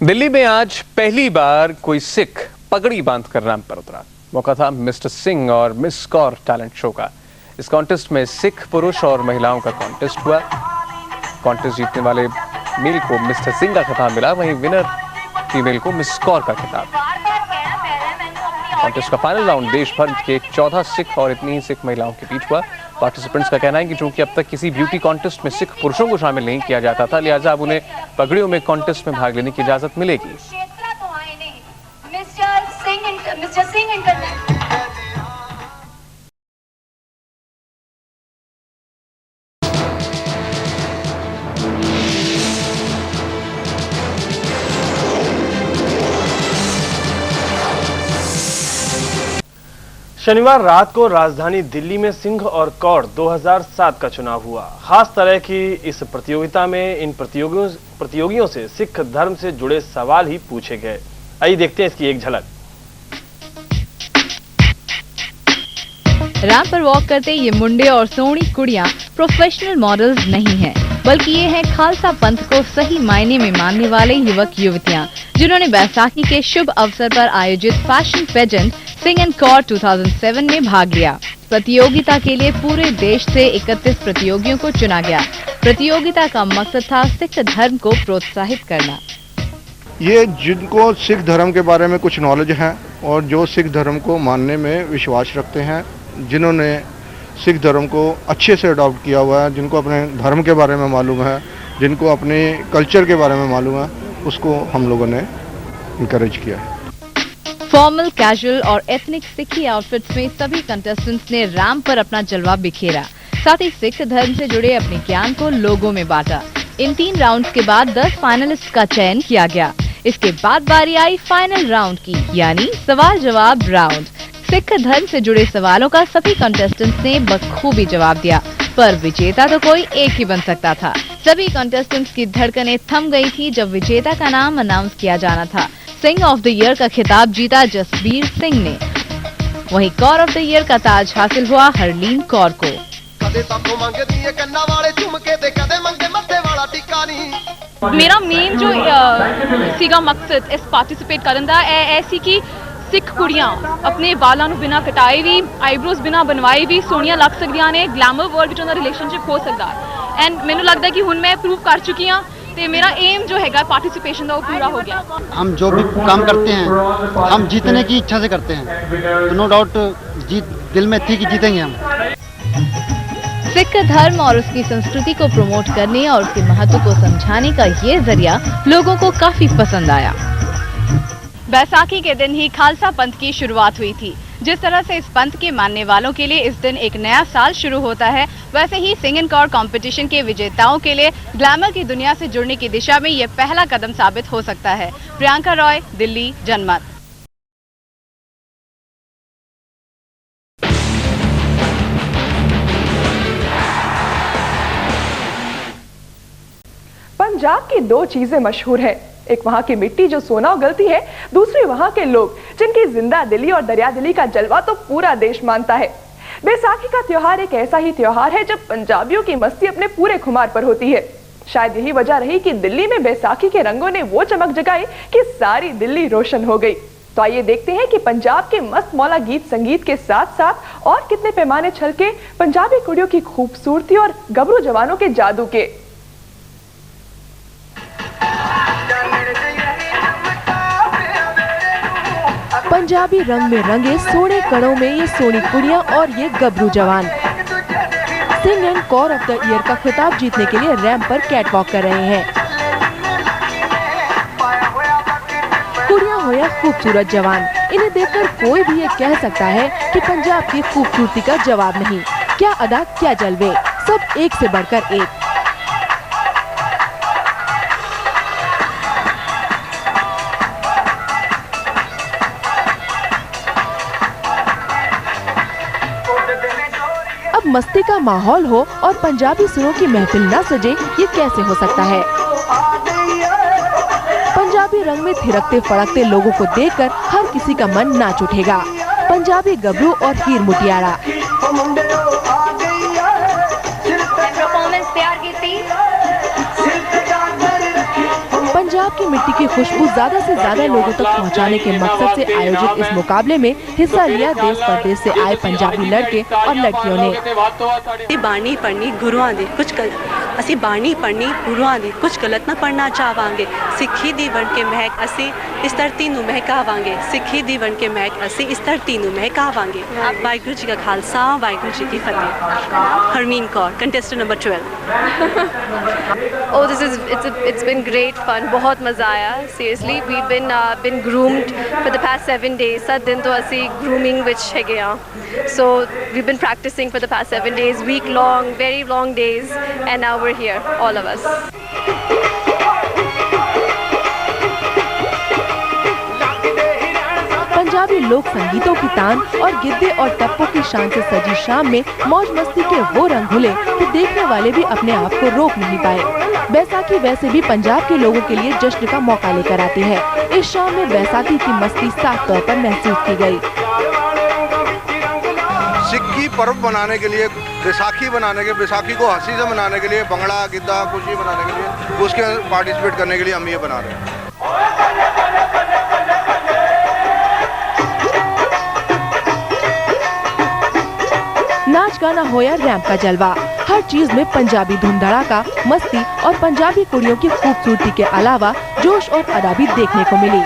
दिल्ली में आज पहली बार कोई सिख पगड़ी बांधकर रैंप पर उतरा। मौका था मिस्टर सिंह और मिस कौर टैलेंट शो का। इस कॉन्टेस्ट में सिख पुरुष और महिलाओं का कॉन्टेस्ट हुआ। कॉन्टेस्ट जीतने वाले मेल को मिस्टर सिंह का खिताब मिला, वहीं विनर फीमेल को मिस कौर का खिताब। कॉन्टेस्ट का फाइनल राउंड देश भर के 14 सिख और इतनी ही सिख महिलाओं के बीच हुआ। पार्टिसिपेंट्स का कहना है कि चूंकि अब तक किसी ब्यूटी कॉन्टेस्ट में सिख पुरुषों को शामिल नहीं किया जाता था, लिहाजा अब उन्हें पगड़ियों में कॉन्टेस्ट में भाग लेने की इजाजत मिलेगी। शनिवार रात को राजधानी दिल्ली में सिंह और कौर 2007 का चुनाव हुआ। खास तरह की इस प्रतियोगिता में इन प्रतियोगियों से सिख धर्म से जुड़े सवाल ही पूछे गए। आइए देखते हैं इसकी एक झलक। रैंप पर वॉक करते ये मुंडे और सोनी कुड़ियां प्रोफेशनल मॉडल्स नहीं हैं, बल्कि ये हैं खालसा पंथ को सही मायने में मानने वाले युवक युवतियां, जिन्होंने बैसाखी के शुभ अवसर पर आयोजित fashion pageant Singh and Kaur 2007 में भाग लिया। प्रतियोगिता के लिए पूरे देश से 31 प्रतियोगियों को चुना गया। प्रतियोगिता का मकसद था सिख धर्म को प्रोत्साहित करना। ये जिनको सिख धर्म के बारे में कुछ नॉलेज है और जो सिख धर्म को मानने में विश्वास रखते हैं, जिन्होंने सिख धर्म को अच्छे से अडॉप्ट किया हुआ है, जिनको अपने धर्म के बारे में मालूम है, जिनको अपने कल्चर के बारे में मालूम है, उसको हम लोगों ने इंकरेज किया है। फॉर्मल, कैजुअल और एथनिक सिखी आउटफिट्स में सभी कंटेस्टेंट्स ने रैंप पर अपना जलवा बिखेरा। साथ ही सिख धर्म से जुड़े अपने ज्ञान को लोगों में बांटा। इन 3 राउंड्स के बाद 10 फाइनलिस्ट का चयन किया गया। इसके बाद बारी आई फाइनल राउंड की, यानी सवाल जवाब राउंड। सिख धर्म से जुड़े सवालों का सभी कंटेस्टेंट्स ने बखूबी जवाब दिया, पर विजेता तो कोई एक ही बन सकता था। सभी कंटेस्टेंट्स की धड़कनें थम गई थी जब विजेता का नाम अनाउंस किया जाना था। सिंह ऑफ द ईयर का खिताब जीता जसबीर सिंह ने, वहीं कौर ऑफ द ईयर का ताज हासिल हुआ हरलीन कौर को। मेरा मेन जो सीगा मकसद इस पार्टिसिपेट करन दा ऐसी कि सिख कुड़ियां अपने बालों ਨੂੰ बिना कटाए भी, आईब्रोज बिना बनवाए भी सोहणियां लग सकदियां ने। ग्लैमर वर्ल्ड ਵਿੱਚ ਉਹਨਾਂ ਦਾ रिलेशनशिप हो सकता है। एंड मैंने लगता है कि हुण मैं प्रूव कर चुकी हाँ, तो मेरा एम जो है पार्टिसिपेशन का वो पूरा हो गया। हम जो भी काम करते हैं हम जीतने की इच्छा से करते हैं, तो नो डाउट जीत दिल में थी कि जीतेंगे हम। सिख धर्म और उसकी संस्कृति को प्रमोट करने और उसके महत्व को समझाने का ये जरिया लोगों को काफी पसंद आया। बैसाखी के दिन ही खालसा पंथ की शुरुआत हुई थी। जिस तरह से इस पंथ के मानने वालों के लिए इस दिन एक नया साल शुरू होता है, वैसे ही सिंह एंड कौर कंपटीशन के विजेताओं के लिए ग्लैमर की दुनिया से जुड़ने की दिशा में ये पहला कदम साबित हो सकता है। प्रियंका रॉय, दिल्ली, जनमत। पंजाब की 2 चीजें मशहूर हैं। एक वहाँ की मिट्टी जो सोना उगलती है, दूसरी वहाँ के लोग जिनकी जिंदा दिली और दरिया दिली का जलवा तो पूरा देश मानता है। बैसाखी का त्योहार एक ऐसा ही त्योहार है जब पंजाबियों की मस्ती अपने पूरे खुमार पर होती है। शायद यही वजह रही कि दिल्ली में बैसाखी के रंगों ने वो चमक जगाई कि सारी दिल्ली रोशन हो गई। तो आइए देखते हैं कि पंजाब के मस्त मौला गीत संगीत के साथ साथ और कितने पैमाने छलके पंजाबी कुड़ियों की खूबसूरती और गबरू जवानों के जादू के। पंजाबी रंग में रंगे सोने कड़ों में ये सोनी कुड़ियां और ये गबरू जवान Singh and Kaur of the year का खिताब जीतने के लिए रैंप पर कैटवॉक कर रहे हैं। कुड़ियां हो या खूबसूरत जवान, इन्हें देखकर कोई भी ये कह सकता है कि पंजाब की खूबसूरती का जवाब नहीं। क्या अदा, क्या जलवे, सब एक से बढ़कर एक। मस्ती का माहौल हो और पंजाबी सुरों की महफिल न सजे, ये कैसे हो सकता है। पंजाबी रंग में थिरकते फड़कते लोगों को देखकर हर किसी का मन नाच उठेगा। पंजाबी गबरू और हीर मुटियारा। पंजाब की मिट्टी की खुशबू ज्यादा से ज्यादा लोगों तक पहुंचाने के मकसद से आयोजित इस मुकाबले में हिस्सा लिया देश परदेश से आए पंजाबी लड़के और लड़कियों ने। बाणी पढ़नी गुरुआं दी कुछ ਅਸੀਂ ਬਾਣੀ ਪੜ੍ਹਨੀ ਗੁਰੂਆਂ ਦੀ ਕੁਝ ਗਲਤ ਨਾ ਪੜ੍ਹਨਾ ਚਾਹਾਂਗੇ। ਸਿੱਖੀ ਦੀ ਵੰਡ ਕੇ ਮਹਿਕ ਅਸੀਂ ਇਸ ਧਰਤੀ ਨੂੰ ਮਹਿਕਾਵਾਂਗੇ। ਸਿੱਖੀ ਦੀ ਵੰਡ ਕੇ ਮਹਿਕ ਅਸੀਂ ਇਸ ਧਰਤੀ ਨੂੰ ਮਹਿਕਾਵਾਂਗੇ। ਵਾਹਿਗੁਰੂ ਜੀ ਕਾ ਖਾਲਸਾ ਵਾਹਿਗੁਰੂ ਜੀ ਕੀ ਫਤਿਹ। ਹਰਮੀਨ Kaur, contestant number 12। Oh, it's been great fun. बहुत मजा आया। Seriously, we've been groomed for the past 7 days. 7 दिन तो ਅਸੀਂ grooming ਵਿੱਚ ਹੈਗੇ ਆ। So we've been practicing for the past 7 days, week long, very long days, and now we're here, all of us. Punjabi लोक संगीतों की तान और गिद्दे और टप्पों की शान से सजी शाम में मौज मस्ती के वो रंग घुले कि देखने वाले भी अपने आप को रोक नहीं पाए। बैसाखी वैसे भी पंजाब के लोगों के लिए जश्न का मौका लेकर आती है। इस शाम में बैसाखी की मस्ती साफ तौर पर महसूस की गई। सिक्की पर्व बनाने के लिए, बैसाखी बनाने के, बैसाखी को हंसी से मनाने के लिए, भंगड़ा गिद्दा खुशी बनाने के लिए, उसके पार्टिसिपेट करने के लिए हम ये बना रहे हैं। नाच गाना हो या रैंप का जलवा, हर चीज में पंजाबी धूम धड़ाका, मस्ती और पंजाबी कुड़ियों की खूबसूरती के अलावा जोश और अदा भी देखने को मिली।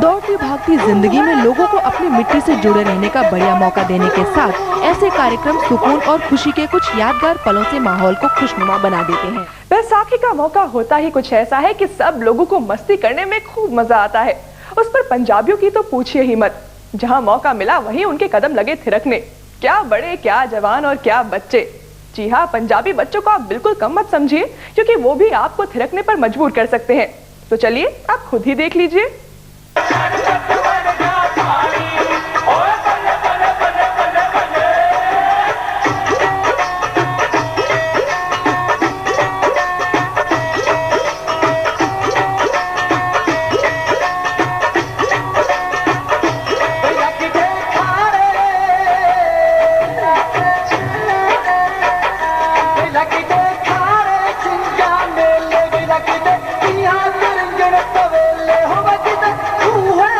दौड़ती भागती जिंदगी में लोगों को अपनी मिट्टी से जुड़े रहने का बढ़िया मौका देने के साथ ऐसे कार्यक्रम सुकून और खुशी के कुछ यादगार पलों से माहौल को खुशनुमा बना देते हैं। बैसाखी का मौका होता ही कुछ ऐसा है कि सब लोगों को मस्ती करने में खूब मजा आता है। उस पर पंजाबियों की तो पूछिए ही मत। जहां मौका मिला वहीं उनके कदम लगे थिरकने। क्या बड़े, क्या जवान और क्या बच्चे। जी हाँ, पंजाबी बच्चों को आप बिल्कुल कम मत समझिए, क्योंकि वो भी आपको थिरकने पर मजबूर कर सकते हैं। तो चलिए आप खुद ही देख लीजिए। तू है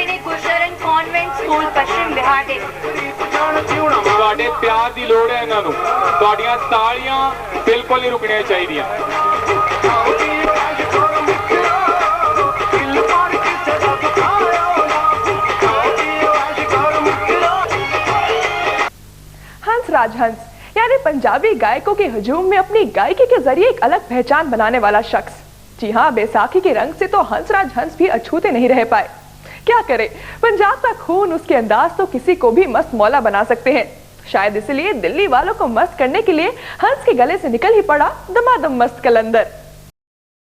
श्री गुरशरण कॉन्वेंट स्कूल पश्चिम बिहार ਦੇ ਤੁਹਾਡੇ ਪਿਆਰ ਦੀ ਲੋੜ ਹੈ ਇਹਨਾਂ ਨੂੰ ਤੁਹਾਡੀਆਂ ਤਾਲੀਆਂ ਬਿਲਕੁਲ ਹੀ ਰੁਕਣੀਆਂ ਚਾਹੀਦੀਆਂ हंसराज हंस यानी पंजाबी गायकों के हुजूम में अपनी गायकी के जरिए एक अलग पहचान बनाने वाला शख्स। जी हाँ, बैसाखी के रंग से तो हंसराज हंस भी अछूते नहीं रह पाए। क्या करे, पंजाब का खून, उसके अंदाज तो किसी को भी मस्त मौला बना सकते हैं। शायद इसलिए दिल्ली वालों को मस्त करने के लिए हंस के गले से निकल ही पड़ा दमादम मस्त कलंदर।